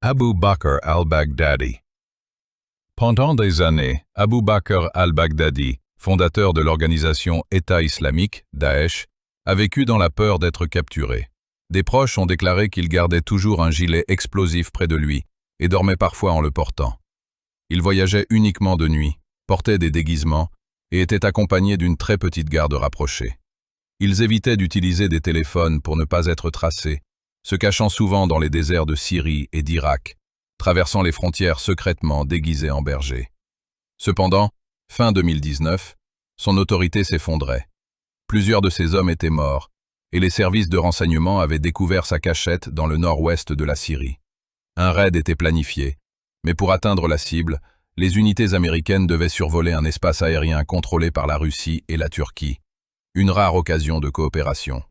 Abu Bakr al-Baghdadi. Pendant des années, Abu Bakr al-Baghdadi, fondateur de l'organisation État islamique, Daesh, a vécu dans la peur d'être capturé. Des proches ont déclaré qu'il gardait toujours un gilet explosif près de lui et dormait parfois en le portant. Il voyageait uniquement de nuit, portait des déguisements et était accompagné d'une très petite garde rapprochée. Ils évitaient d'utiliser des téléphones pour ne pas être tracés, se cachant souvent dans les déserts de Syrie et d'Irak, traversant les frontières secrètement déguisés en bergers. Cependant, fin 2019, son autorité s'effondrait. Plusieurs de ses hommes étaient morts, et les services de renseignement avaient découvert sa cachette dans le nord-ouest de la Syrie. Un raid était planifié, mais pour atteindre la cible, les unités américaines devaient survoler un espace aérien contrôlé par la Russie et la Turquie, une rare occasion de coopération.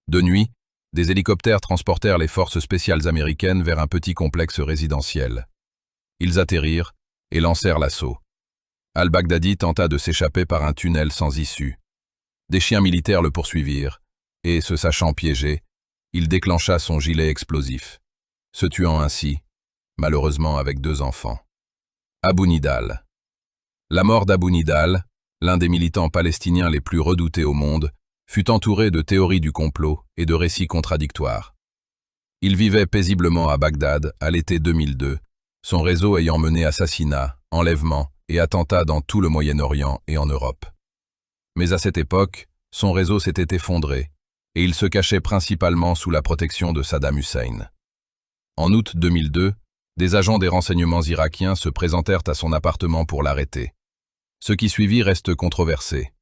De nuit, des hélicoptères transportèrent les forces spéciales américaines vers un petit complexe résidentiel. Ils atterrirent et lancèrent l'assaut. Al-Baghdadi tenta de s'échapper par un tunnel sans issue. Des chiens militaires le poursuivirent, et, se sachant piégé, il déclencha son gilet explosif, se tuant ainsi, malheureusement avec 2 enfants. Abu Nidal. La mort d'Abu Nidal, l'un des militants palestiniens les plus redoutés au monde, fut entouré de théories du complot et de récits contradictoires. Il vivait paisiblement à Bagdad à l'été 2002, son réseau ayant mené assassinats, enlèvements et attentats dans tout le Moyen-Orient et en Europe. Mais à cette époque, son réseau s'était effondré et il se cachait principalement sous la protection de Saddam Hussein. En août 2002, des agents des renseignements irakiens se présentèrent à son appartement pour l'arrêter. Ce qui suivit reste controversé.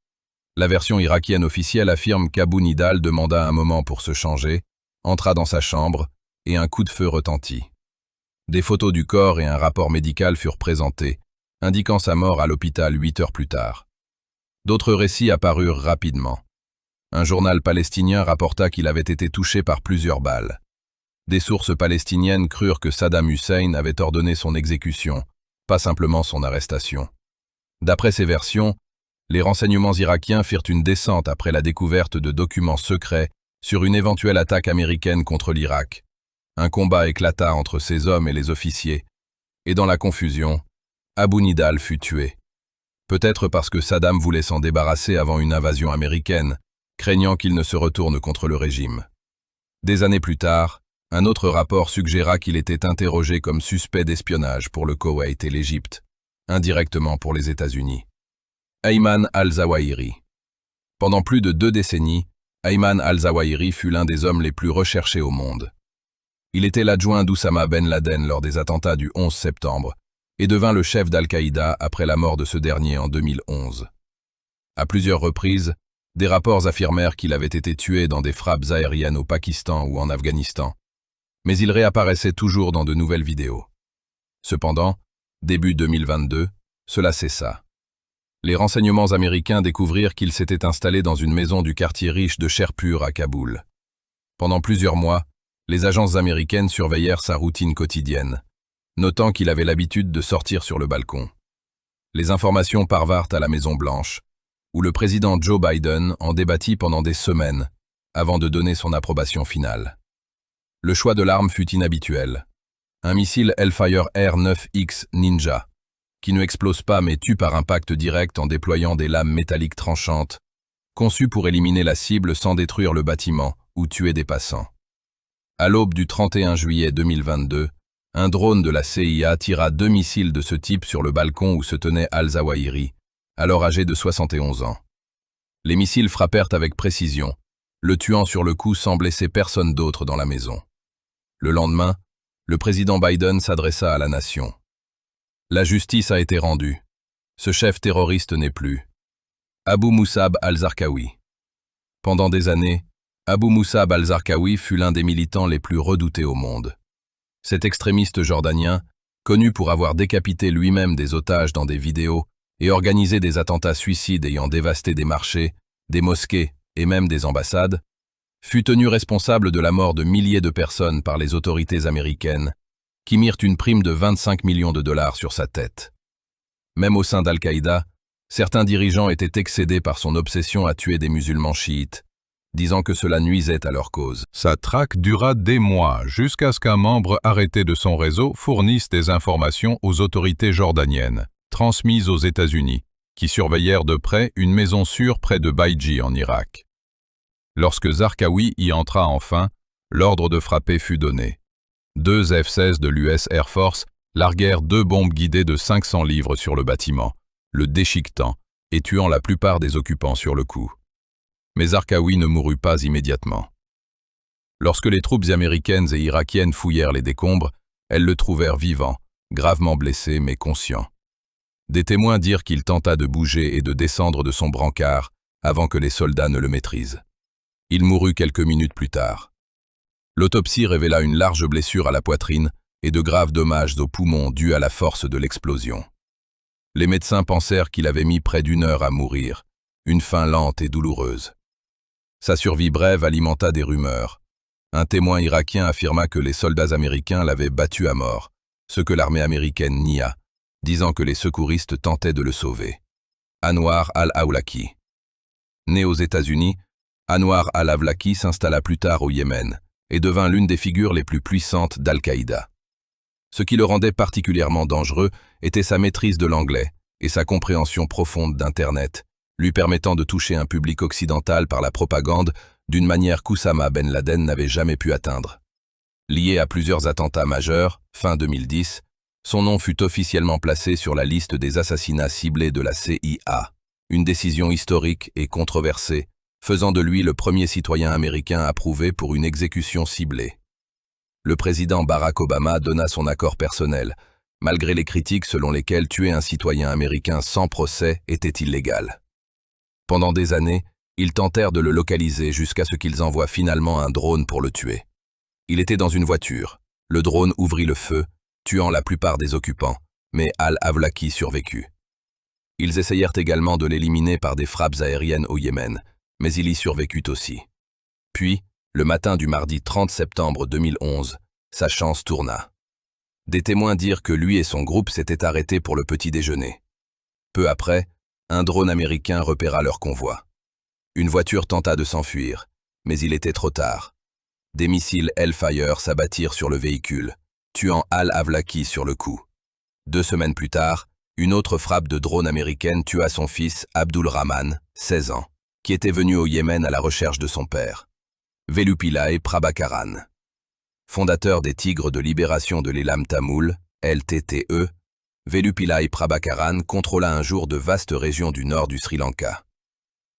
La version irakienne officielle affirme qu'Abu Nidal demanda un moment pour se changer, entra dans sa chambre et un coup de feu retentit. Des photos du corps et un rapport médical furent présentés, indiquant sa mort à l'hôpital 8 heures plus tard. D'autres récits apparurent rapidement. Un journal palestinien rapporta qu'il avait été touché par plusieurs balles. Des sources palestiniennes crurent que Saddam Hussein avait ordonné son exécution, pas simplement son arrestation. D'après ces versions, les renseignements irakiens firent une descente après la découverte de documents secrets sur une éventuelle attaque américaine contre l'Irak. Un combat éclata entre ces hommes et les officiers, et dans la confusion, Abu Nidal fut tué. Peut-être parce que Saddam voulait s'en débarrasser avant une invasion américaine, craignant qu'il ne se retourne contre le régime. Des années plus tard, un autre rapport suggéra qu'il était interrogé comme suspect d'espionnage pour le Koweït et l'Égypte, indirectement pour les États-Unis. Ayman al-Zawahiri. Pendant plus de 2 décennies, Ayman al-Zawahiri fut l'un des hommes les plus recherchés au monde. Il était l'adjoint d'Oussama Ben Laden lors des attentats du 11 septembre et devint le chef d'Al-Qaïda après la mort de ce dernier en 2011. À plusieurs reprises, des rapports affirmèrent qu'il avait été tué dans des frappes aériennes au Pakistan ou en Afghanistan, mais il réapparaissait toujours dans de nouvelles vidéos. Cependant, début 2022, cela cessa. Les renseignements américains découvrirent qu'il s'était installé dans une maison du quartier riche de Sherpur à Kaboul. Pendant plusieurs mois, les agences américaines surveillèrent sa routine quotidienne, notant qu'il avait l'habitude de sortir sur le balcon. Les informations parvinrent à la Maison-Blanche, où le président Joe Biden en débattit pendant des semaines, avant de donner son approbation finale. Le choix de l'arme fut inhabituel. Un missile Hellfire R-9X Ninja, qui ne explose pas mais tue par impact direct en déployant des lames métalliques tranchantes, conçu pour éliminer la cible sans détruire le bâtiment ou tuer des passants. À l'aube du 31 juillet 2022, un drone de la CIA tira 2 missiles de ce type sur le balcon où se tenait al-Zawahiri, alors âgé de 71 ans. Les missiles frappèrent avec précision, le tuant sur le coup sans blesser personne d'autre dans la maison. Le lendemain, le président Biden s'adressa à la nation. La justice a été rendue. Ce chef terroriste n'est plus. Abu Musab al-Zarqawi. Pendant des années, Abu Musab al-Zarqawi fut l'un des militants les plus redoutés au monde. Cet extrémiste jordanien, connu pour avoir décapité lui-même des otages dans des vidéos et organisé des attentats suicides ayant dévasté des marchés, des mosquées et même des ambassades, fut tenu responsable de la mort de milliers de personnes par les autorités américaines, qui mirent une prime de 25 millions de dollars sur sa tête. Même au sein d'Al-Qaïda, certains dirigeants étaient excédés par son obsession à tuer des musulmans chiites, disant que cela nuisait à leur cause. Sa traque dura des mois, jusqu'à ce qu'un membre arrêté de son réseau fournisse des informations aux autorités jordaniennes, transmises aux États-Unis, qui surveillèrent de près une maison sûre près de Baïdji en Irak. Lorsque Zarqawi y entra enfin, l'ordre de frapper fut donné. 2 F-16 de l'US Air Force larguèrent 2 bombes guidées de 500 livres sur le bâtiment, le déchiquetant et tuant la plupart des occupants sur le coup. Mais Zarqawi ne mourut pas immédiatement. Lorsque les troupes américaines et irakiennes fouillèrent les décombres, elles le trouvèrent vivant, gravement blessé mais conscient. Des témoins dirent qu'il tenta de bouger et de descendre de son brancard avant que les soldats ne le maîtrisent. Il mourut quelques minutes plus tard. L'autopsie révéla une large blessure à la poitrine et de graves dommages aux poumons dus à la force de l'explosion. Les médecins pensèrent qu'il avait mis près d'1 heure à mourir, une fin lente et douloureuse. Sa survie brève alimenta des rumeurs. Un témoin irakien affirma que les soldats américains l'avaient battu à mort, ce que l'armée américaine nia, disant que les secouristes tentaient de le sauver. Anwar al-Awlaki. Né aux États-Unis, Anwar al-Awlaki s'installa plus tard au Yémen et devint l'une des figures les plus puissantes d'Al-Qaïda. Ce qui le rendait particulièrement dangereux était sa maîtrise de l'anglais et sa compréhension profonde d'Internet, lui permettant de toucher un public occidental par la propagande d'une manière qu'Oussama Ben Laden n'avait jamais pu atteindre. Lié à plusieurs attentats majeurs, fin 2010, son nom fut officiellement placé sur la liste des assassinats ciblés de la CIA, une décision historique et controversée, faisant de lui le premier citoyen américain approuvé pour une exécution ciblée. Le président Barack Obama donna son accord personnel, malgré les critiques selon lesquelles tuer un citoyen américain sans procès était illégal. Pendant des années, ils tentèrent de le localiser jusqu'à ce qu'ils envoient finalement un drone pour le tuer. Il était dans une voiture. Le drone ouvrit le feu, tuant la plupart des occupants, mais al-Awlaki survécut. Ils essayèrent également de l'éliminer par des frappes aériennes au Yémen, mais il y survécut aussi. Puis, le matin du mardi 30 septembre 2011, sa chance tourna. Des témoins dirent que lui et son groupe s'étaient arrêtés pour le petit déjeuner. Peu après, un drone américain repéra leur convoi. Une voiture tenta de s'enfuir, mais il était trop tard. Des missiles Hellfire s'abattirent sur le véhicule, tuant al-Awlaki sur le coup. 2 semaines plus tard, une autre frappe de drone américaine tua son fils Abdul Rahman, 16 ans, qui était venu au Yémen à la recherche de son père. Velupillai Prabhakaran. Fondateur des Tigres de libération de l'Elam Tamoul, LTTE, Velupillai Prabhakaran contrôla un jour de vastes régions du nord du Sri Lanka.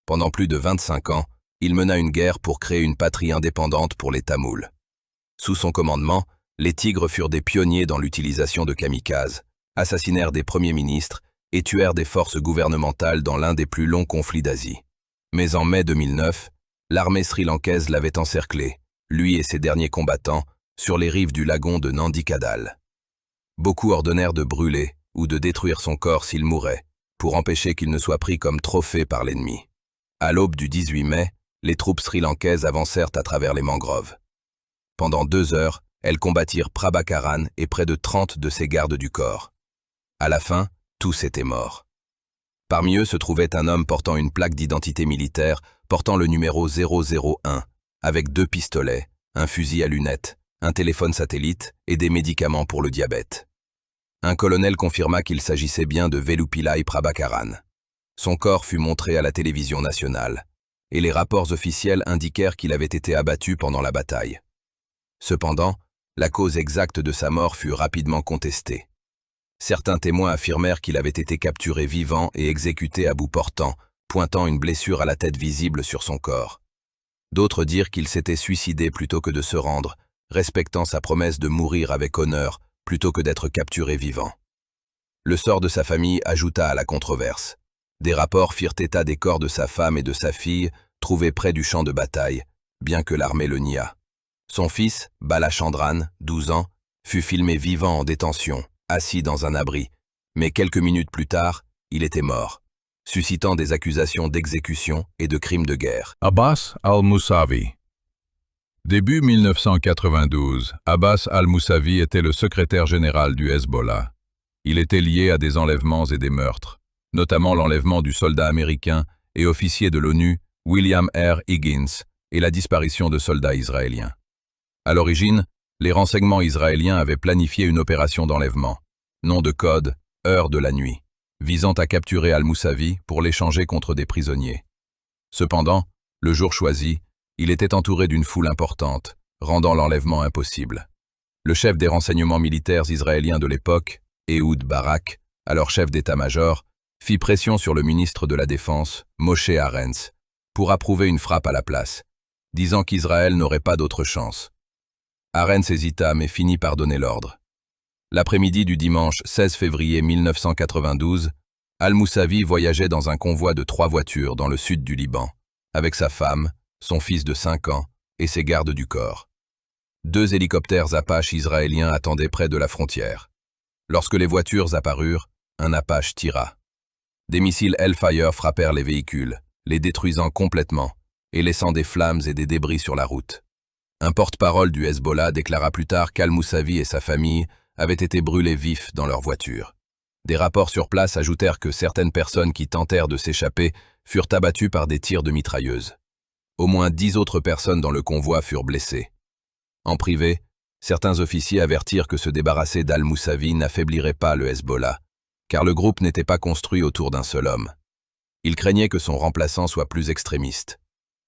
Pendant plus de 25 ans, il mena une guerre pour créer une patrie indépendante pour les Tamouls. Sous son commandement, les Tigres furent des pionniers dans l'utilisation de kamikazes, assassinèrent des premiers ministres et tuèrent des forces gouvernementales dans l'un des plus longs conflits d'Asie. Mais en mai 2009, l'armée sri-lankaise l'avait encerclé, lui et ses derniers combattants, sur les rives du lagon de Nandikadal. Beaucoup ordonnèrent de brûler ou de détruire son corps s'il mourait, pour empêcher qu'il ne soit pris comme trophée par l'ennemi. À l'aube du 18 mai, les troupes sri-lankaises avancèrent à travers les mangroves. Pendant 2 heures, elles combattirent Prabhakaran et près de 30 de ses gardes du corps. À la fin, tous étaient morts. Parmi eux se trouvait un homme portant une plaque d'identité militaire portant le numéro 001, avec 2 pistolets, un fusil à lunettes, un téléphone satellite et des médicaments pour le diabète. Un colonel confirma qu'il s'agissait bien de Velupillai Prabhakaran. Son corps fut montré à la télévision nationale, et les rapports officiels indiquèrent qu'il avait été abattu pendant la bataille. Cependant, la cause exacte de sa mort fut rapidement contestée. Certains témoins affirmèrent qu'il avait été capturé vivant et exécuté à bout portant, pointant une blessure à la tête visible sur son corps. D'autres dirent qu'il s'était suicidé plutôt que de se rendre, respectant sa promesse de mourir avec honneur plutôt que d'être capturé vivant. Le sort de sa famille ajouta à la controverse. Des rapports firent état des corps de sa femme et de sa fille, trouvés près du champ de bataille, bien que l'armée le nia. Son fils, Balachandran, 12 ans, fut filmé vivant en détention, assis dans un abri, mais quelques minutes plus tard, il était mort, suscitant des accusations d'exécution et de crimes de guerre. Abbas al-Moussavi. Début 1992, Abbas al-Moussavi était le secrétaire général du Hezbollah. Il était lié à des enlèvements et des meurtres, notamment l'enlèvement du soldat américain et officier de l'ONU William R. Higgins, et la disparition de soldats israéliens. À l'origine, les renseignements israéliens avaient planifié une opération d'enlèvement, nom de code, heure de la nuit, visant à capturer Al-Moussavi pour l'échanger contre des prisonniers. Cependant, le jour choisi, il était entouré d'une foule importante, rendant l'enlèvement impossible. Le chef des renseignements militaires israéliens de l'époque, Ehud Barak, alors chef d'état-major, fit pression sur le ministre de la Défense, Moshe Arens, pour approuver une frappe à la place, disant qu'Israël n'aurait pas d'autre chance. Arens hésita mais finit par donner l'ordre. L'après-midi du dimanche 16 février 1992, Al-Moussavi voyageait dans un convoi de 3 voitures dans le sud du Liban, avec sa femme, son fils de 5 ans et ses gardes du corps. 2 hélicoptères Apache israéliens attendaient près de la frontière. Lorsque les voitures apparurent, un Apache tira. Des missiles Hellfire frappèrent les véhicules, les détruisant complètement et laissant des flammes et des débris sur la route. Un porte-parole du Hezbollah déclara plus tard qu'Al-Moussavi et sa famille avaient été brûlés vifs dans leur voiture. Des rapports sur place ajoutèrent que certaines personnes qui tentèrent de s'échapper furent abattues par des tirs de mitrailleuses. Au moins 10 autres personnes dans le convoi furent blessées. En privé, certains officiers avertirent que se débarrasser d'Al-Moussavi n'affaiblirait pas le Hezbollah, car le groupe n'était pas construit autour d'un seul homme. Ils craignaient que son remplaçant soit plus extrémiste.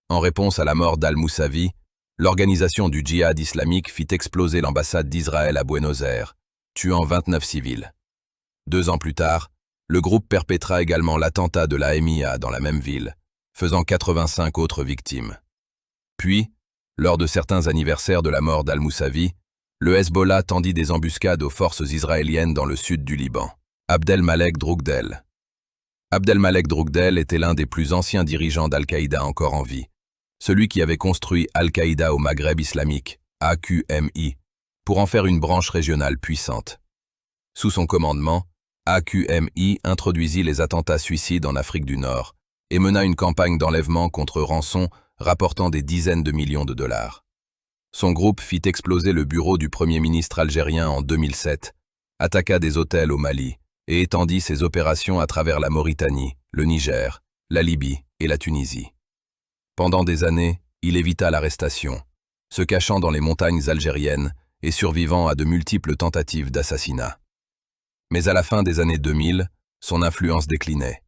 En réponse à la mort d'Al-Moussavi, l'organisation du djihad islamique fit exploser l'ambassade d'Israël à Buenos Aires, tuant 29 civils. 2 ans plus tard, le groupe perpétra également l'attentat de la MIA dans la même ville, faisant 85 autres victimes. Puis, lors de certains anniversaires de la mort d'Al-Moussavi, le Hezbollah tendit des embuscades aux forces israéliennes dans le sud du Liban. Abdelmalek Droukdel. Abdelmalek Droukdel était l'un des plus anciens dirigeants d'Al-Qaïda encore en vie, celui qui avait construit Al-Qaïda au Maghreb islamique, AQMI, pour en faire une branche régionale puissante. Sous son commandement, AQMI introduisit les attentats suicides en Afrique du Nord et mena une campagne d'enlèvement contre rançon rapportant des dizaines de millions de dollars. Son groupe fit exploser le bureau du Premier ministre algérien en 2007, attaqua des hôtels au Mali et étendit ses opérations à travers la Mauritanie, le Niger, la Libye et la Tunisie. Pendant des années, il évita l'arrestation, se cachant dans les montagnes algériennes et survivant à de multiples tentatives d'assassinat. Mais à la fin des années 2000, son influence déclinait.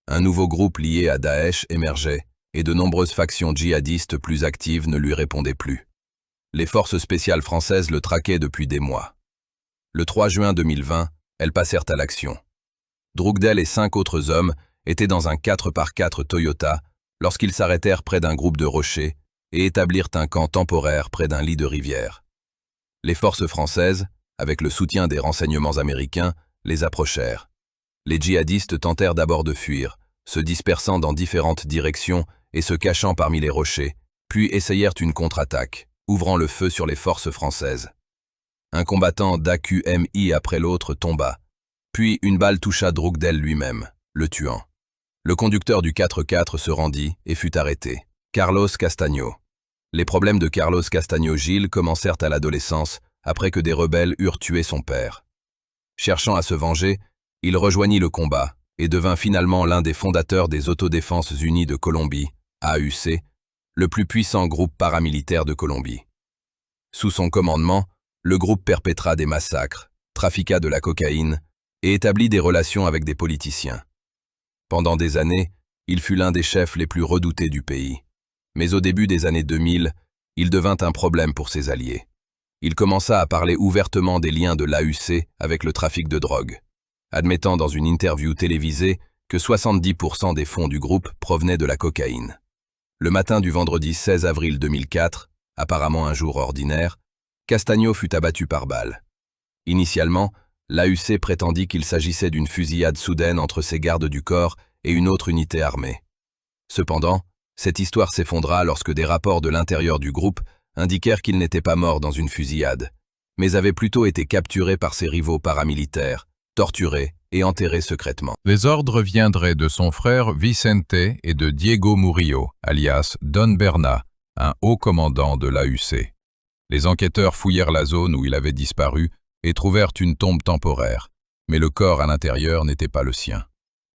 Un nouveau groupe lié à Daesh émergeait et de nombreuses factions djihadistes plus actives ne lui répondaient plus. Les forces spéciales françaises le traquaient depuis des mois. Le 3 juin 2020, elles passèrent à l'action. Droukdel et 5 autres hommes étaient dans un 4x4 Toyota lorsqu'ils s'arrêtèrent près d'un groupe de rochers et établirent un camp temporaire près d'un lit de rivière. Les forces françaises, avec le soutien des renseignements américains, les approchèrent. Les djihadistes tentèrent d'abord de fuir, se dispersant dans différentes directions et se cachant parmi les rochers, puis essayèrent une contre-attaque, ouvrant le feu sur les forces françaises. Un combattant d'AQMI après l'autre tomba, puis une balle toucha Droukdel lui-même, le tuant. Le conducteur du 4x4 se rendit et fut arrêté, Carlos Castaño. Les problèmes de Carlos Castaño Gil commencèrent à l'adolescence après que des rebelles eurent tué son père. Cherchant à se venger, il rejoignit le combat et devint finalement l'un des fondateurs des Autodéfenses Unies de Colombie, AUC, le plus puissant groupe paramilitaire de Colombie. Sous son commandement, le groupe perpétra des massacres, trafiqua de la cocaïne et établit des relations avec des politiciens. Pendant des années, il fut l'un des chefs les plus redoutés du pays. Mais au début des années 2000, il devint un problème pour ses alliés. Il commença à parler ouvertement des liens de l'AUC avec le trafic de drogue, admettant dans une interview télévisée que 70% des fonds du groupe provenaient de la cocaïne. Le matin du vendredi 16 avril 2004, apparemment un jour ordinaire, Castaño fut abattu par balle. Initialement, l'AUC prétendit qu'il s'agissait d'une fusillade soudaine entre ses gardes du corps et une autre unité armée. Cependant, cette histoire s'effondra lorsque des rapports de l'intérieur du groupe indiquèrent qu'il n'était pas mort dans une fusillade, mais avait plutôt été capturé par ses rivaux paramilitaires, torturé et enterré secrètement. Les ordres viendraient de son frère Vicente et de Diego Murillo, alias Don Berna, un haut commandant de l'AUC. Les enquêteurs fouillèrent la zone où il avait disparu et trouvèrent une tombe temporaire, mais le corps à l'intérieur n'était pas le sien.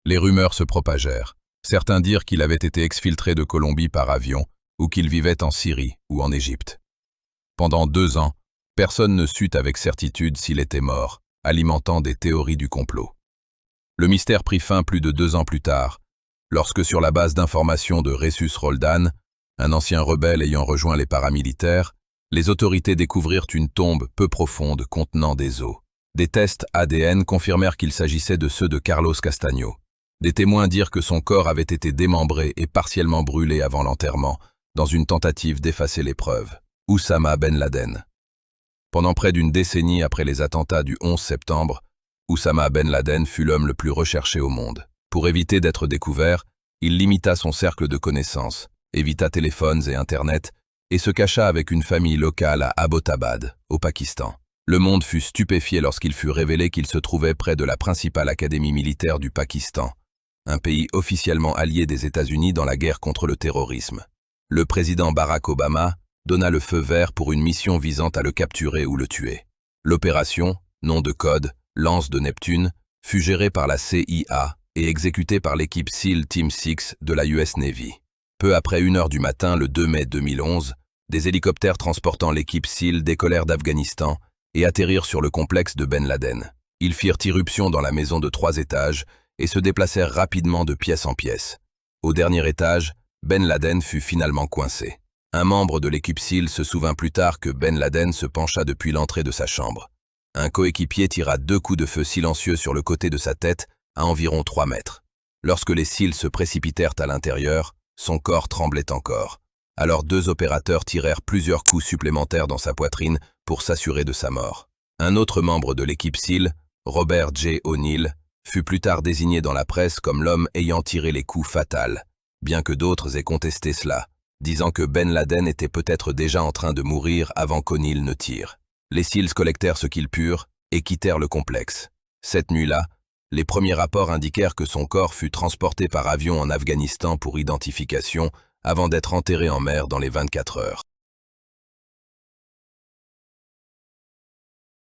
Les rumeurs se propagèrent. Certains dirent qu'il avait été exfiltré de Colombie par avion, ou qu'il vivait en Syrie ou en Égypte. Pendant 2 ans, personne ne sut avec certitude s'il était mort, alimentant des théories du complot. Le mystère prit fin plus de 2 ans plus tard, lorsque sur la base d'informations de Ressus Roldan, un ancien rebelle ayant rejoint les paramilitaires, les autorités découvrirent une tombe peu profonde contenant des os. Des tests ADN confirmèrent qu'il s'agissait de ceux de Carlos Castaño. Des témoins dirent que son corps avait été démembré et partiellement brûlé avant l'enterrement, dans une tentative d'effacer les preuves. Oussama Ben Laden. Pendant près d'une décennie après les attentats du 11 septembre, Oussama Ben Laden fut l'homme le plus recherché au monde. Pour éviter d'être découvert, il limita son cercle de connaissances, évita téléphones et Internet, et se cacha avec une famille locale à Abbottabad, au Pakistan. Le monde fut stupéfié lorsqu'il fut révélé qu'il se trouvait près de la principale académie militaire du Pakistan, un pays officiellement allié des États-Unis dans la guerre contre le terrorisme. Le président Barack Obama donna le feu vert pour une mission visant à le capturer ou le tuer. L'opération, nom de code, Lance de Neptune, fut gérée par la CIA et exécutée par l'équipe SEAL Team 6 de la US Navy. Peu après 1 heure du matin, le 2 mai 2011, des hélicoptères transportant l'équipe SEAL décollèrent d'Afghanistan et atterrirent sur le complexe de Ben Laden. Ils firent irruption dans la maison de 3 étages et se déplacèrent rapidement de pièce en pièce. Au dernier étage, Ben Laden fut finalement coincé. Un membre de l'équipe SEAL se souvint plus tard que Ben Laden se pencha depuis l'entrée de sa chambre. Un coéquipier tira 2 coups de feu silencieux sur le côté de sa tête, à environ 3 mètres. Lorsque les SEAL se précipitèrent à l'intérieur, son corps tremblait encore. Alors 2 opérateurs tirèrent plusieurs coups supplémentaires dans sa poitrine pour s'assurer de sa mort. Un autre membre de l'équipe SEAL, Robert J. O'Neill, fut plus tard désigné dans la presse comme l'homme ayant tiré les coups fatals, bien que d'autres aient contesté cela, disant que Ben Laden était peut-être déjà en train de mourir avant qu'O'Neill ne tire. Les SEALs collectèrent ce qu'ils purent et quittèrent le complexe. Cette nuit-là, les premiers rapports indiquèrent que son corps fut transporté par avion en Afghanistan pour identification avant d'être enterré en mer dans les 24 heures.